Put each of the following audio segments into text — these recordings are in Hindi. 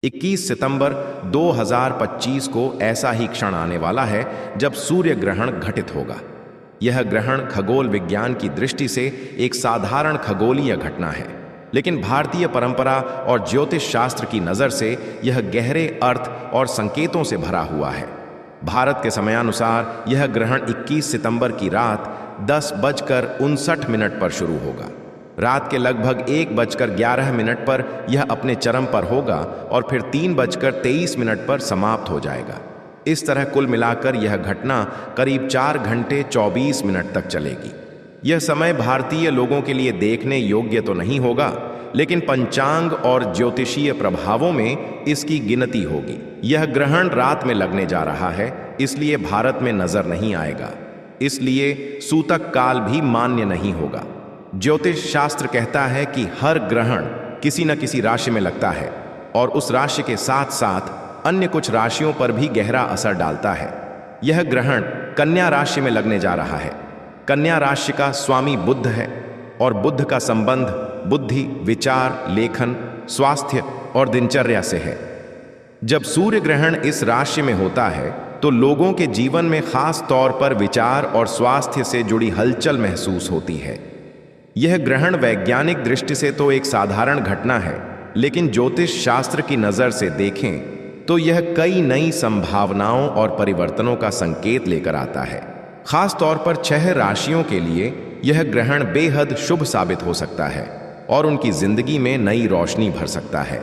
21 सितंबर 2025 को ऐसा ही क्षण आने वाला है जब सूर्य ग्रहण घटित होगा। यह ग्रहण खगोल विज्ञान की दृष्टि से एक साधारण खगोलीय घटना है, लेकिन भारतीय परंपरा और ज्योतिष शास्त्र की नज़र से यह गहरे अर्थ और संकेतों से भरा हुआ है। भारत के समयानुसार यह ग्रहण 21 सितंबर की रात 10:59 पर शुरू होगा। रात के लगभग 1:11 पर यह अपने चरम पर होगा और फिर 3:23 पर समाप्त हो जाएगा। इस तरह कुल मिलाकर यह घटना करीब 4 घंटे 24 मिनट तक चलेगी। यह समय भारतीय लोगों के लिए देखने योग्य तो नहीं होगा, लेकिन पंचांग और ज्योतिषीय प्रभावों में इसकी गिनती होगी। यह ग्रहण रात में लगने जा रहा है, इसलिए भारत में नजर नहीं आएगा, इसलिए सूतक काल भी मान्य नहीं होगा। ज्योतिष शास्त्र कहता है कि हर ग्रहण किसी न किसी राशि में लगता है और उस राशि के साथ साथ अन्य कुछ राशियों पर भी गहरा असर डालता है। यह ग्रहण कन्या राशि में लगने जा रहा है। कन्या राशि का स्वामी बुध है और बुध का संबंध बुद्धि, विचार, लेखन, स्वास्थ्य और दिनचर्या से है। जब सूर्य ग्रहण इस राशि में होता है तो लोगों के जीवन में खास तौर पर विचार और स्वास्थ्य से जुड़ी हलचल महसूस होती है। यह ग्रहण वैज्ञानिक दृष्टि से तो एक साधारण घटना है, लेकिन ज्योतिष शास्त्र की नज़र से देखें तो यह कई नई संभावनाओं और परिवर्तनों का संकेत लेकर आता है। खास तौर पर 6 राशियों के लिए यह ग्रहण बेहद शुभ साबित हो सकता है और उनकी जिंदगी में नई रोशनी भर सकता है।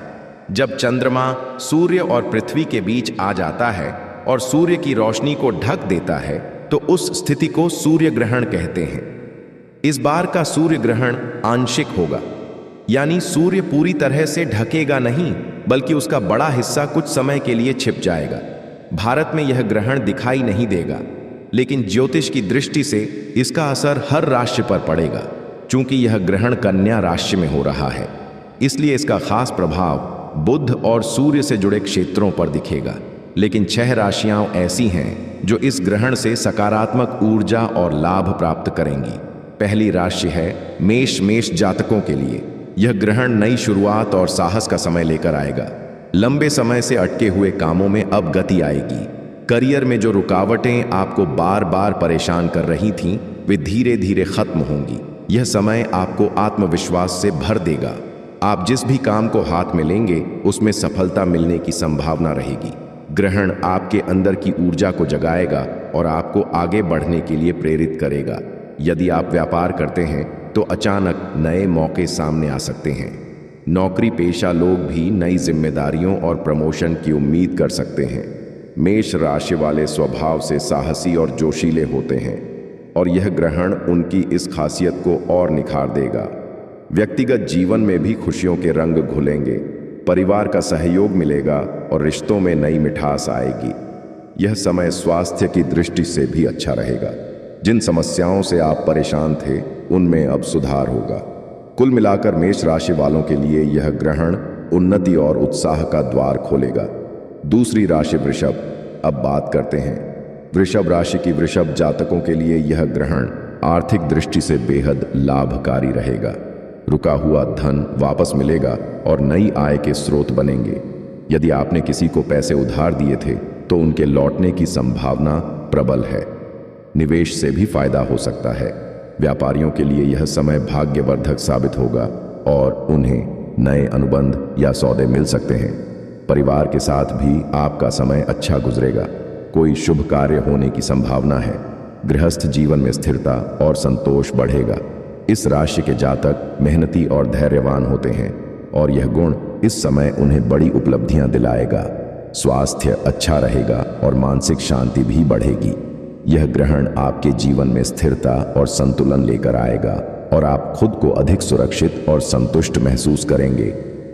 जब चंद्रमा सूर्य और पृथ्वी के बीच आ जाता है और सूर्य की रोशनी को ढक देता है तो उस स्थिति को सूर्य ग्रहण कहते हैं। इस बार का सूर्य ग्रहण आंशिक होगा, यानी सूर्य पूरी तरह से ढकेगा नहीं, बल्कि उसका बड़ा हिस्सा कुछ समय के लिए छिप जाएगा। भारत में यह ग्रहण दिखाई नहीं देगा, लेकिन ज्योतिष की दृष्टि से इसका असर हर राशि पर पड़ेगा। चूंकि यह ग्रहण कन्या राशि में हो रहा है, इसलिए इसका खास प्रभाव बुध और सूर्य से जुड़े क्षेत्रों पर दिखेगा। लेकिन 6 राशियां ऐसी हैं जो इस ग्रहण से सकारात्मक ऊर्जा और लाभ प्राप्त करेंगी। पहली राशि है मेष। मेष जातकों के लिए यह ग्रहण नई शुरुआत और साहस का समय लेकर आएगा। लंबे समय से अटके हुए कामों में अब गति आएगी। करियर में जो रुकावटें आपको बार बार परेशान कर रही थीं, वे धीरे धीरे खत्म होंगी। यह समय आपको आत्मविश्वास से भर देगा। आप जिस भी काम को हाथ में लेंगे उसमें सफलता मिलने की संभावना रहेगी। ग्रहण आपके अंदर की ऊर्जा को जगाएगा और आपको आगे बढ़ने के लिए प्रेरित करेगा। यदि आप व्यापार करते हैं तो अचानक नए मौके सामने आ सकते हैं। नौकरी पेशा लोग भी नई जिम्मेदारियों और प्रमोशन की उम्मीद कर सकते हैं। मेष राशि वाले स्वभाव से साहसी और जोशीले होते हैं और यह ग्रहण उनकी इस खासियत को और निखार देगा। व्यक्तिगत जीवन में भी खुशियों के रंग घुलेंगे, परिवार का सहयोग मिलेगा और रिश्तों में नई मिठास आएगी। यह समय स्वास्थ्य की दृष्टि से भी अच्छा रहेगा। जिन समस्याओं से आप परेशान थे उनमें अब सुधार होगा। कुल मिलाकर मेष राशि वालों के लिए यह ग्रहण उन्नति और उत्साह का द्वार खोलेगा। दूसरी राशि वृषभ। अब बात करते हैं वृषभ राशि की। वृषभ जातकों के लिए यह ग्रहण आर्थिक दृष्टि से बेहद लाभकारी रहेगा। रुका हुआ धन वापस मिलेगा और नई आय के स्रोत बनेंगे। यदि आपने किसी को पैसे उधार दिए थे तो उनके लौटने की संभावना प्रबल है। निवेश से भी फायदा हो सकता है। व्यापारियों के लिए यह समय भाग्यवर्धक साबित होगा और उन्हें नए अनुबंध या सौदे मिल सकते हैं। परिवार के साथ भी आपका समय अच्छा गुजरेगा। कोई शुभ कार्य होने की संभावना है। गृहस्थ जीवन में स्थिरता और संतोष बढ़ेगा। इस राशि के जातक मेहनती और धैर्यवान होते हैं और यह गुण इस समय उन्हें बड़ी उपलब्धियां दिलाएगा। स्वास्थ्य अच्छा रहेगा और मानसिक शांति भी बढ़ेगी। यह ग्रहण आपके जीवन में स्थिरता और संतुलन लेकर आएगा और आप खुद को अधिक सुरक्षित और संतुष्ट महसूस करेंगे।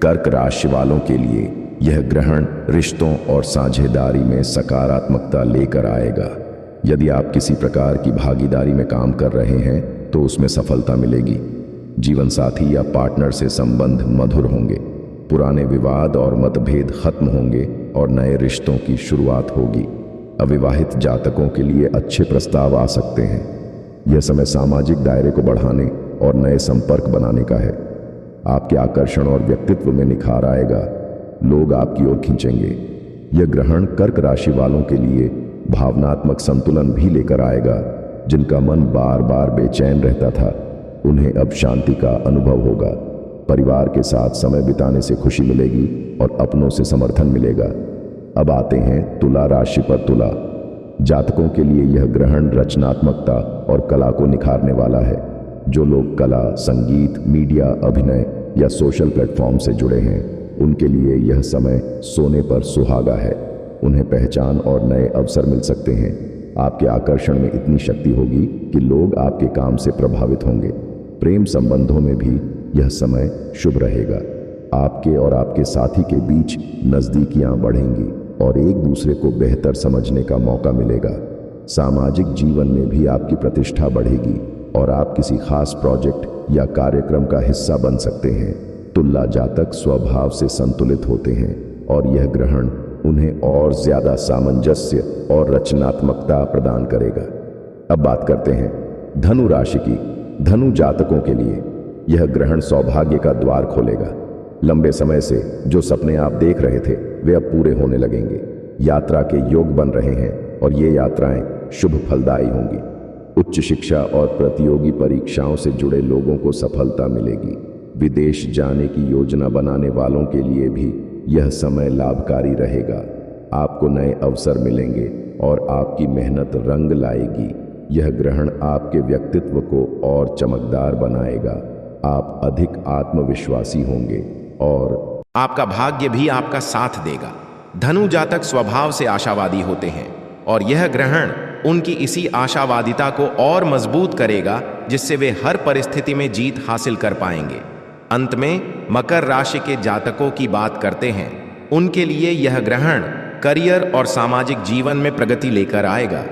कर्क राशि वालों के लिए यह ग्रहण रिश्तों और साझेदारी में सकारात्मकता लेकर आएगा। यदि आप किसी प्रकार की भागीदारी में काम कर रहे हैं तो उसमें सफलता मिलेगी। जीवन साथी या पार्टनर से संबंध मधुर होंगे। पुराने विवाद और मतभेद खत्म होंगे और नए रिश्तों की शुरुआत होगी। अविवाहित जातकों के लिए अच्छे प्रस्ताव आ सकते हैं। यह समय सामाजिक दायरे को बढ़ाने और नए संपर्क बनाने का है। आपके आकर्षण और व्यक्तित्व में निखार आएगा। लोग आपकी ओर खींचेंगे। यह ग्रहण कर्क राशि वालों के लिए भावनात्मक संतुलन भी लेकर आएगा। जिनका मन बार बार बेचैन रहता था, उन्हें अब शांति का अनुभव होगा। परिवार के साथ समय बिताने से खुशी मिलेगी और अपनों से समर्थन मिलेगा। अब आते हैं तुला राशि पर। तुला जातकों के लिए यह ग्रहण रचनात्मकता और कला को निखारने वाला है। जो लोग कला, संगीत, मीडिया, अभिनय या सोशल प्लेटफॉर्म से जुड़े हैं, उनके लिए यह समय सोने पर सुहागा है। उन्हें पहचान और नए अवसर मिल सकते हैं। आपके आकर्षण में इतनी शक्ति होगी कि लोग आपके काम से प्रभावित होंगे। प्रेम संबंधों में भी यह समय शुभ रहेगा। आपके और आपके साथी के बीच नज़दीकियां बढ़ेंगी और एक दूसरे को बेहतर समझने का मौका मिलेगा। सामाजिक जीवन में भी आपकी प्रतिष्ठा बढ़ेगी और आप किसी खास प्रोजेक्ट या कार्यक्रम का हिस्सा बन सकते हैं। तुला जातक स्वभाव से संतुलित होते हैं और यह ग्रहण उन्हें और ज्यादा सामंजस्य और रचनात्मकता प्रदान करेगा। अब बात करते हैं धनु राशि की। धनु जातकों के लिए यह ग्रहण सौभाग्य का द्वार खोलेगा। लंबे समय से जो सपने आप देख रहे थे, वे अब पूरे होने लगेंगे। यात्रा के योग बन रहे हैं और ये यात्राएं शुभ फलदायी होंगी। उच्च शिक्षा और प्रतियोगी परीक्षाओं से जुड़े लोगों को सफलता मिलेगी। विदेश जाने की योजना बनाने वालों के लिए भी यह समय लाभकारी रहेगा। आपको नए अवसर मिलेंगे और आपकी मेहनत रंग लाएगी। यह ग्रहण आपके व्यक्तित्व को और चमकदार बनाएगा। आप अधिक आत्मविश्वासी होंगे और आपका भाग्य भी आपका साथ देगा। धनु जातक स्वभाव से आशावादी होते हैं और यह ग्रहण उनकी इसी आशावादिता को और मजबूत करेगा, जिससे वे हर परिस्थिति में जीत हासिल कर पाएंगे। अंत में मकर राशि के जातकों की बात करते हैं। उनके लिए यह ग्रहण करियर और सामाजिक जीवन में प्रगति लेकर आएगा।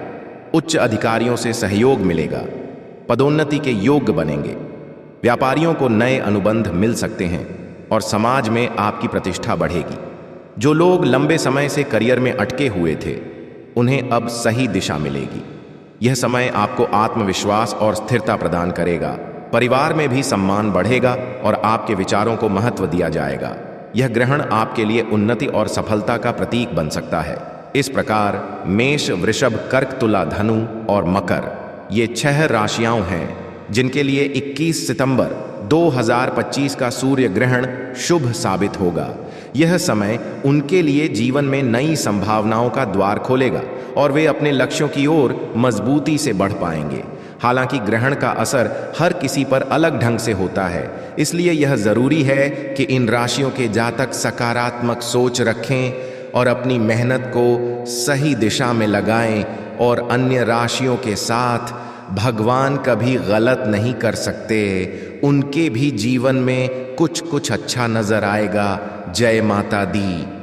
उच्च अधिकारियों से सहयोग मिलेगा, पदोन्नति के योग्य बनेंगे। व्यापारियों को नए अनुबंध मिल सकते हैं और समाज में आपकी प्रतिष्ठा बढ़ेगी। जो लोग लंबे समय से करियर में अटके हुए थे, उन्हें अब सही दिशा मिलेगी। यह समय आपको आत्मविश्वास और स्थिरता प्रदान करेगा। परिवार में भी सम्मान बढ़ेगा और आपके विचारों को महत्व दिया जाएगा। यह ग्रहण आपके लिए उन्नति और सफलता का प्रतीक बन सकता है। इस प्रकार मेष, वृषभ, कर्क, तुला, धनु और मकर ये 6 राशियां हैं जिनके लिए 21 सितंबर 2025 का सूर्य ग्रहण शुभ साबित होगा। यह समय उनके लिए जीवन में नई संभावनाओं का द्वार खोलेगा और वे अपने लक्ष्यों की ओर मजबूती से बढ़ पाएंगे। हालांकि ग्रहण का असर हर किसी पर अलग ढंग से होता है, इसलिए यह जरूरी है कि इन राशियों के जातक सकारात्मक सोच रखें और अपनी मेहनत को सही दिशा में लगाएं और अन्य राशियों के साथ भगवान कभी गलत नहीं कर सकते। उनके भी जीवन में कुछ कुछ अच्छा नजर आएगा। जय माता दी।